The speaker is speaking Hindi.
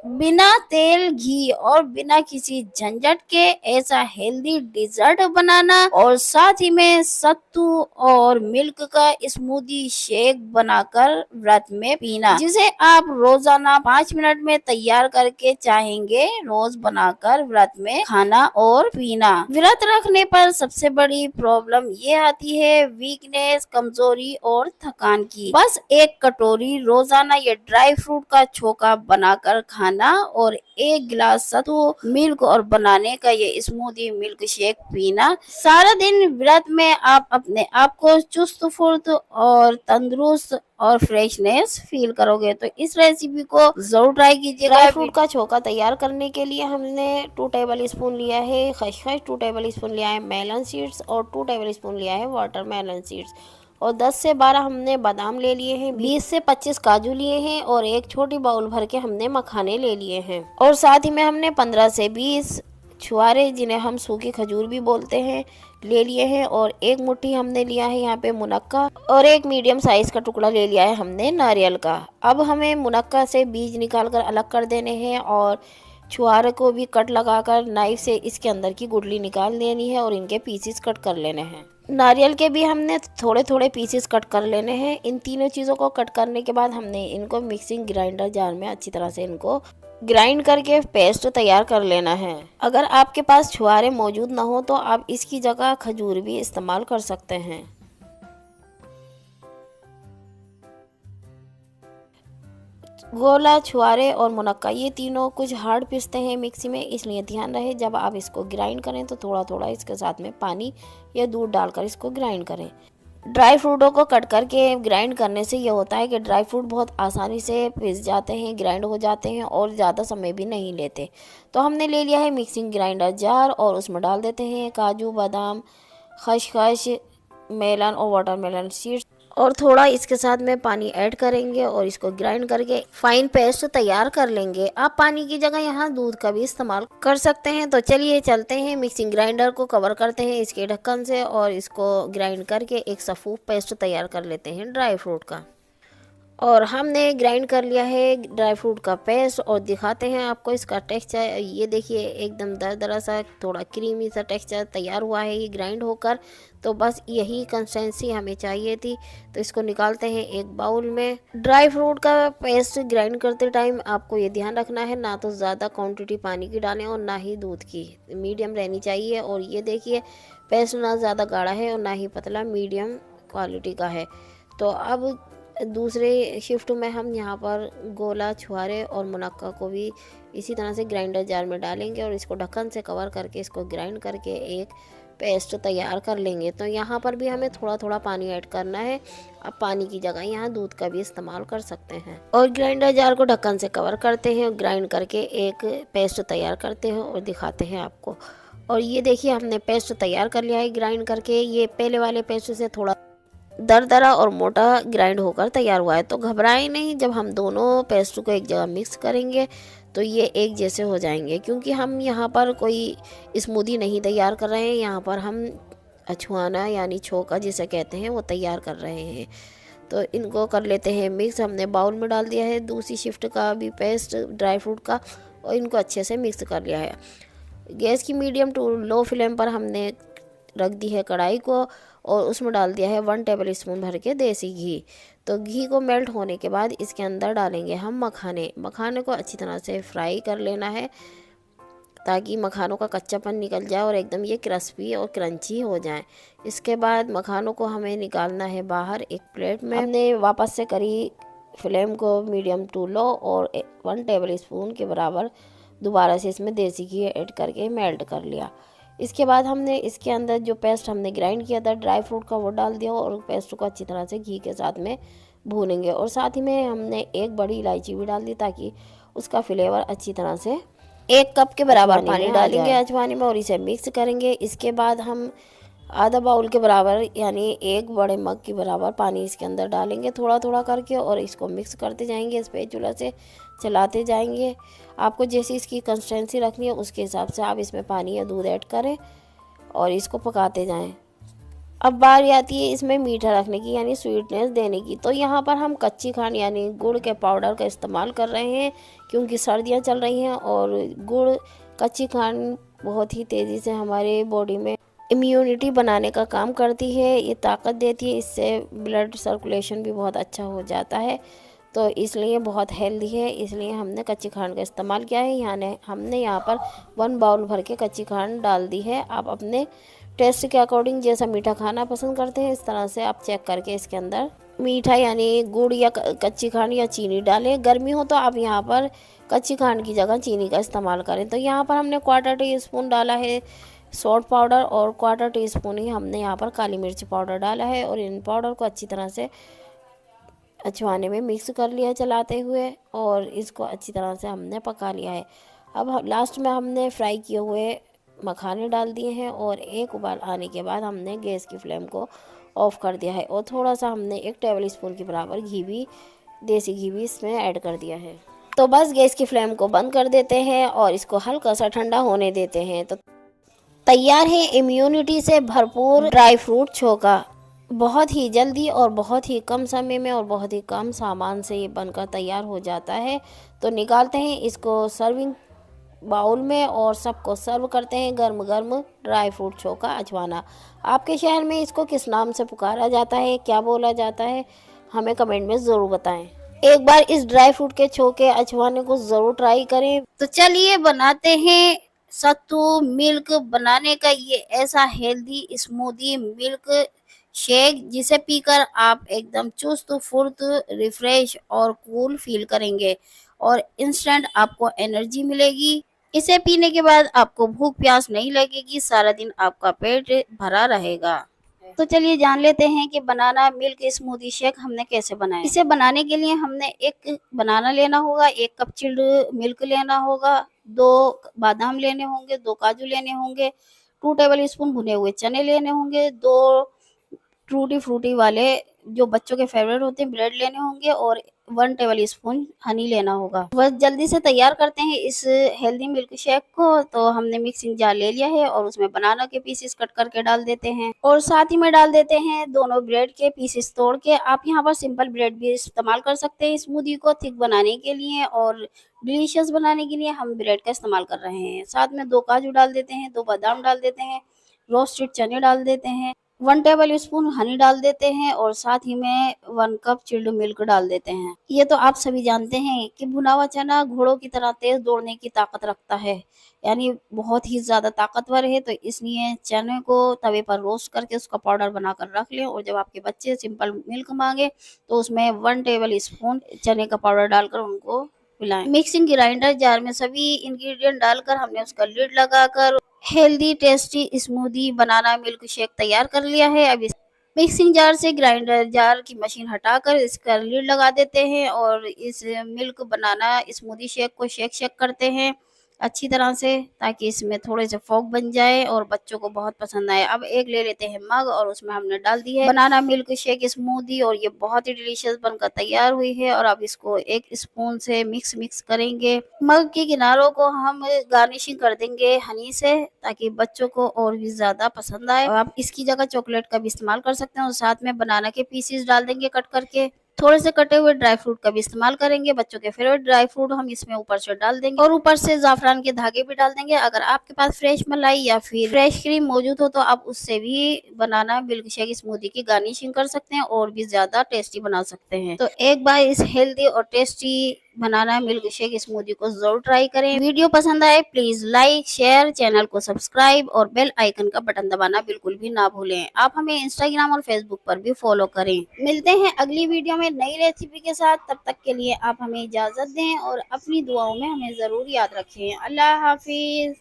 बिना तेल, घी और बिना किसी झंझट के ऐसा हेल्दी डिजर्ट बनाना और साथ ही में सत्तू और मिल्क का स्मूदी शेक बनाकर व्रत में पीना, जिसे आप रोजाना 5 मिनट में तैयार करके चाहेंगे रोज बनाकर व्रत में खाना और पीना। व्रत रखने पर सबसे बड़ी प्रॉब्लम ये आती है वीकनेस, कमजोरी और थकान की। बस एक कटोरी रोजाना ये ड्राई फ्रूट का छोका बनाकर खाना और एक गिलास सत्तू मिल्क और बनाने का ये स्मूदी मिल्क शेक पीना। सारा दिन व्रत में आप अपने आप को चुस्त फुर्त और तंदुरुस्त और फ्रेशनेस फील करोगे। तो इस रेसिपी को जरूर ट्राई कीजिएगा। ड्राई फ्रूट का छोका तैयार करने के लिए हमने 2 टेबल स्पून लिया है खसखस, 2 टेबल स्पून लिया है मेलन सीड्स और 2 टेबल स्पून लिया है वाटरमेलन सीड्स और 10 से 12 हमने बादाम ले लिए हैं, 20 से 25 काजू लिए हैं और एक छोटी बाउल भर के हमने मखाने ले लिए हैं और साथ ही में हमने 15 से 20 छुआरे, जिन्हें हम सूखी खजूर भी बोलते हैं, ले लिए हैं और एक मुट्ठी हमने लिया है यहाँ पे मुनक्का और एक मीडियम साइज का टुकड़ा ले लिया है हमने नारियल का। अब हमें मुनक्का से बीज निकाल कर अलग कर देने हैं और छुआरे को भी कट लगाकर नाइफ से इसके अंदर की गुठली निकाल देनी है और इनके पीसेस कट कर लेने हैं। नारियल के भी हमने थोड़े थोड़े पीसेस कट कर लेने हैं। इन तीनों चीज़ों को कट करने के बाद हमने इनको मिक्सिंग ग्राइंडर जार में अच्छी तरह से इनको ग्राइंड करके पेस्ट तैयार कर लेना है। अगर आपके पास छुआरे मौजूद ना हो तो आप इसकी जगह खजूर भी इस्तेमाल कर सकते हैं। गोला, छुआरे और मुनक्का ये तीनों कुछ हार्ड पीसते हैं मिक्सी में, इसलिए ध्यान रहे जब आप इसको ग्राइंड करें तो थोड़ा थोड़ा इसके साथ में पानी या दूध डालकर इसको ग्राइंड करें। ड्राई फ्रूटों को कट करके ग्राइंड करने से ये होता है कि ड्राई फ्रूट बहुत आसानी से पिस जाते हैं, ग्राइंड हो जाते हैं और ज़्यादा समय भी नहीं लेते। तो हमने ले लिया है मिक्सिंग ग्राइंडर जार और उसमें डाल देते हैं काजू, बादाम, खसखस, मेलन और वाटरमेलन सीड्स और थोड़ा इसके साथ में पानी ऐड करेंगे और इसको ग्राइंड करके फाइन पेस्ट तैयार कर लेंगे। आप पानी की जगह यहाँ दूध का भी इस्तेमाल कर सकते हैं। तो चलिए चलते हैं, मिक्सिंग ग्राइंडर को कवर करते हैं इसके ढक्कन से और इसको ग्राइंड करके एक सफूफ पेस्ट तैयार कर लेते हैं ड्राई फ्रूट का। और हमने ग्राइंड कर लिया है ड्राई फ्रूट का पेस्ट और दिखाते हैं आपको इसका टेक्सचर। ये देखिए एकदम दरदरा सा थोड़ा क्रीमी सा टेक्सचर तैयार हुआ है ये ग्राइंड होकर। तो बस यही कंसिस्टेंसी हमें चाहिए थी। तो इसको निकालते हैं एक बाउल में। ड्राई फ्रूट का पेस्ट ग्राइंड करते टाइम आपको ये ध्यान रखना है ना तो ज़्यादा क्वांटिटी पानी की डालें और ना ही दूध की, मीडियम रहनी चाहिए। और ये देखिए पेस्ट ना ज़्यादा गाढ़ा है और ना ही पतला, मीडियम क्वालिटी का है। तो अब दूसरे शिफ्ट में हम यहाँ पर गोला, छुआरे और मुनक्का को भी इसी तरह से ग्राइंडर जार में डालेंगे और इसको ढक्कन से कवर करके इसको ग्राइंड करके एक पेस्ट तैयार कर लेंगे। तो यहाँ पर भी हमें थोड़ा थोड़ा पानी ऐड करना है। अब पानी की जगह यहाँ दूध का भी इस्तेमाल कर सकते हैं और ग्राइंडर जार को ढक्कन से कवर करते हैं और ग्राइंड करके एक पेस्ट तैयार करते हैं और दिखाते हैं आपको। और ये देखिए हमने पेस्ट तैयार कर लिया है ग्राइंड करके। ये पहले वाले पेस्ट से थोड़ा दरदरा और मोटा ग्राइंड होकर तैयार हुआ है। तो घबराएं नहीं, जब हम दोनों पेस्ट को एक जगह मिक्स करेंगे तो ये एक जैसे हो जाएंगे। क्योंकि हम यहाँ पर कोई स्मूदी नहीं तैयार कर रहे हैं, यहाँ पर हम अछुआना यानी छोका जिसे कहते हैं वो तैयार कर रहे हैं। तो इनको कर लेते हैं मिक्स। हमने बाउल में डाल दिया है दूसरी शिफ्ट का भी पेस्ट ड्राई फ्रूट का और इनको अच्छे से मिक्स कर लिया है। गैस की मीडियम टू लो फ्लेम पर हमने रख दी है कढ़ाई को और उसमें डाल दिया है 1 टेबल स्पून भर के देसी घी। तो घी को मेल्ट होने के बाद इसके अंदर डालेंगे हम मखाने को अच्छी तरह से फ्राई कर लेना है ताकि मखानों का कच्चापन निकल जाए और एकदम ये क्रिस्पी और क्रंची हो जाए। इसके बाद मखानों को हमें निकालना है बाहर एक प्लेट में। हमने वापस से करी फ्लेम को मीडियम टू लो और 1 टेबल स्पून के बराबर दोबारा से इसमें देसी घी ऐड करके मेल्ट कर लिया। इसके बाद हमने इसके अंदर जो पेस्ट हमने ग्राइंड किया था ड्राई फ्रूट का वो डाल दिया और पेस्ट को अच्छी तरह से घी के साथ में भूनेंगे। और साथ ही में हमने एक बड़ी इलायची भी डाल दी ताकि उसका फ्लेवर अच्छी तरह से 1 कप के बराबर पानी डालेंगे अजवानी में और इसे मिक्स करेंगे। इसके बाद हम आधा बाउल के बराबर यानी 1 बड़े मग के बराबर पानी इसके अंदर डालेंगे थोड़ा थोड़ा करके और इसको मिक्स करते जाएंगे, स्पैचुला से चलाते जाएंगे। आपको जैसी इसकी कंसिस्टेंसी रखनी है उसके हिसाब से आप इसमें पानी या दूध ऐड करें और इसको पकाते जाएं। अब बारी आती है इसमें मीठा रखने की, यानी स्वीटनेस देने की। तो यहाँ पर हम कच्ची खांड यानी गुड़ के पाउडर का इस्तेमाल कर रहे हैं, क्योंकि सर्दियाँ चल रही हैं और गुड़ कच्ची खांड बहुत ही तेज़ी से हमारे बॉडी में इम्यूनिटी बनाने का काम करती है, ये ताकत देती है, इससे ब्लड सर्कुलेशन भी बहुत अच्छा हो जाता है। तो इसलिए बहुत हेल्दी है, इसलिए हमने कच्ची खांड का इस्तेमाल किया है। हमने यहाँ पर 1 बाउल भर के कच्ची खांड डाल दी है। आप अपने टेस्ट के अकॉर्डिंग जैसा मीठा खाना पसंद करते हैं, इस तरह से आप चेक करके इसके अंदर मीठा यानी गुड़ या कच्ची खांड या चीनी डालें। गर्मी हो तो आप यहाँ पर कच्ची खांड की जगह चीनी का इस्तेमाल करें। तो यहाँ पर हमने 1/4 टीस्पून डाला है सॉल्ट पाउडर और 1/4 टीस्पून ही हमने यहाँ पर काली मिर्च पाउडर डाला है, और इन पाउडर को अच्छी तरह से अजवाने में मिक्स कर लिया चलाते हुए, और इसको अच्छी तरह से हमने पका लिया है। अब लास्ट में हमने फ्राई किए हुए मखाने डाल दिए हैं, और एक उबाल आने के बाद हमने गैस की फ्लेम को ऑफ़ कर दिया है, और थोड़ा सा हमने 1 टेबल स्पून के बराबर घी भी, देसी घी भी इसमें ऐड कर दिया है। तो बस गैस की फ्लेम को बंद कर देते हैं और इसको हल्का सा ठंडा होने देते हैं। तो तैयार है इम्यूनिटी से भरपूर ड्राई फ्रूट छोका। बहुत ही जल्दी और बहुत ही कम समय में और बहुत ही कम सामान से ये बनकर तैयार हो जाता है। तो निकालते हैं इसको सर्विंग बाउल में और सबको सर्व करते हैं गर्म गर्म ड्राई फ्रूट छोका अजवाना। आपके शहर में इसको किस नाम से पुकारा जाता है, क्या बोला जाता है, हमें कमेंट में ज़रूर बताएं। एक बार इस ड्राई फ्रूट के छोके अजवाने को ज़रूर ट्राई करें। तो चलिए बनाते हैं सत्तू मिल्क बनाने का ये ऐसा हेल्दी स्मूदी मिल्क शेक, जिसे पीकर आप एकदम चुस्त फुर्त रिफ्रेश और कूल फील करेंगे, और इंस्टेंट आपको एनर्जी मिलेगी। इसे पीने के बाद आपको भूख प्यास नहीं लगेगी, सारा दिन आपका पेट भरा रहेगा। तो चलिए जान लेते हैं कि बनाना मिल्क स्मूदी शेक हमने कैसे बनाया। इसे बनाने के लिए हमने 1 बनाना लेना होगा, 1 कप चिल्ड मिल्क लेना होगा, 2 बादाम लेने होंगे, 2 काजू लेने होंगे, 2 टेबल स्पून भुने हुए चने लेने होंगे, 2 टूटी फ्रूटी वाले जो बच्चों के फेवरेट होते हैं ब्रेड लेने होंगे, और 1 टेबल स्पून हनी लेना होगा। बस जल्दी से तैयार करते हैं इस हेल्दी मिल्क शेक को। तो हमने मिक्सिंग जार ले लिया है और उसमें बनाना के पीसेस कट करके डाल देते हैं, और साथ ही में डाल देते हैं दोनों ब्रेड के पीसेस तोड़ के। आप यहाँ पर सिंपल ब्रेड भी इस्तेमाल कर सकते हैं स्मूदी को थिक बनाने के लिए, और डिलीशियस बनाने के लिए हम ब्रेड का इस्तेमाल कर रहे हैं। साथ में 2 काजू डाल देते हैं, 2 बादाम डाल देते हैं, रोस्टेड चने डाल देते हैं, 1 टेबल स्पून हनी डाल देते हैं, और साथ ही में 1 कप चिल्ड मिल्क डाल देते हैं। ये तो आप सभी जानते हैं कि भुना हुआ चना घोड़ों की तरह तेज दौड़ने की ताकत रखता है, यानी बहुत ही ज़्यादा ताकतवर है। तो इसलिए चने को तवे पर रोस्ट करके उसका पाउडर बनाकर रख लें, और जब आपके बच्चे सिंपल मिल्क मांगे तो उसमें 1 टेबल स्पून चने का पाउडर डालकर उनको पिलाएं। मिक्सिंग ग्राइंडर जार में सभी इंग्रेडिएंट डालकर हमने उसका लिड लगाकर healthy tasty smoothie banana milk shake तैयार कर लिया है। अब इस मिक्सिंग जार से ग्राइंडर जार की मशीन हटाकर इसका लिड लगा देते हैं, और इस मिल्क बनाना स्मूदी शेक को शेक करते हैं अच्छी तरह से, ताकि इसमें थोड़े से फॉग बन जाए और बच्चों को बहुत पसंद आए। अब एक ले लेते हैं मग, और उसमें हमने डाल दी है बनाना मिल्क शेक स्मूदी, और ये बहुत ही डिलीशियस बनकर तैयार हुई है। और अब इसको 1 स्पून से मिक्स करेंगे। मग के किनारों को हम गार्निशिंग कर देंगे हनी से, ताकि बच्चों को और भी ज्यादा पसंद आए। और आप इसकी जगह चॉकलेट का भी इस्तेमाल कर सकते हैं, और साथ में बनाना के पीसेस डाल देंगे कट करके। थोड़े से कटे हुए ड्राई फ्रूट का भी इस्तेमाल करेंगे, बच्चों के फेवरेट ड्राई फ्रूट हम इसमें ऊपर से डाल देंगे, और ऊपर से ज़ाफ़रान के धागे भी डाल देंगे। अगर आपके पास फ्रेश मलाई या फिर फ्रेश क्रीम मौजूद हो तो आप उससे भी बनाना मिल्क शेक स्मूदी की गार्निशिंग कर सकते हैं, और भी ज़्यादा टेस्टी बना सकते हैं। तो एक बार इस हेल्दी और tasty banana milk shake smoothie को जरूर ट्राई करें। वीडियो पसंद आए प्लीज लाइक शेयर, चैनल को सब्सक्राइब और बेल आइकन का बटन दबाना बिल्कुल भी ना भूलें। आप हमें इंस्टाग्राम और फेसबुक पर भी फॉलो करें। मिलते हैं अगली वीडियो में नई रेसिपी के साथ, तब तक के लिए आप हमें इजाजत दें और अपनी दुआओं में हमें जरूर याद रखें। अल्लाह हाफिज।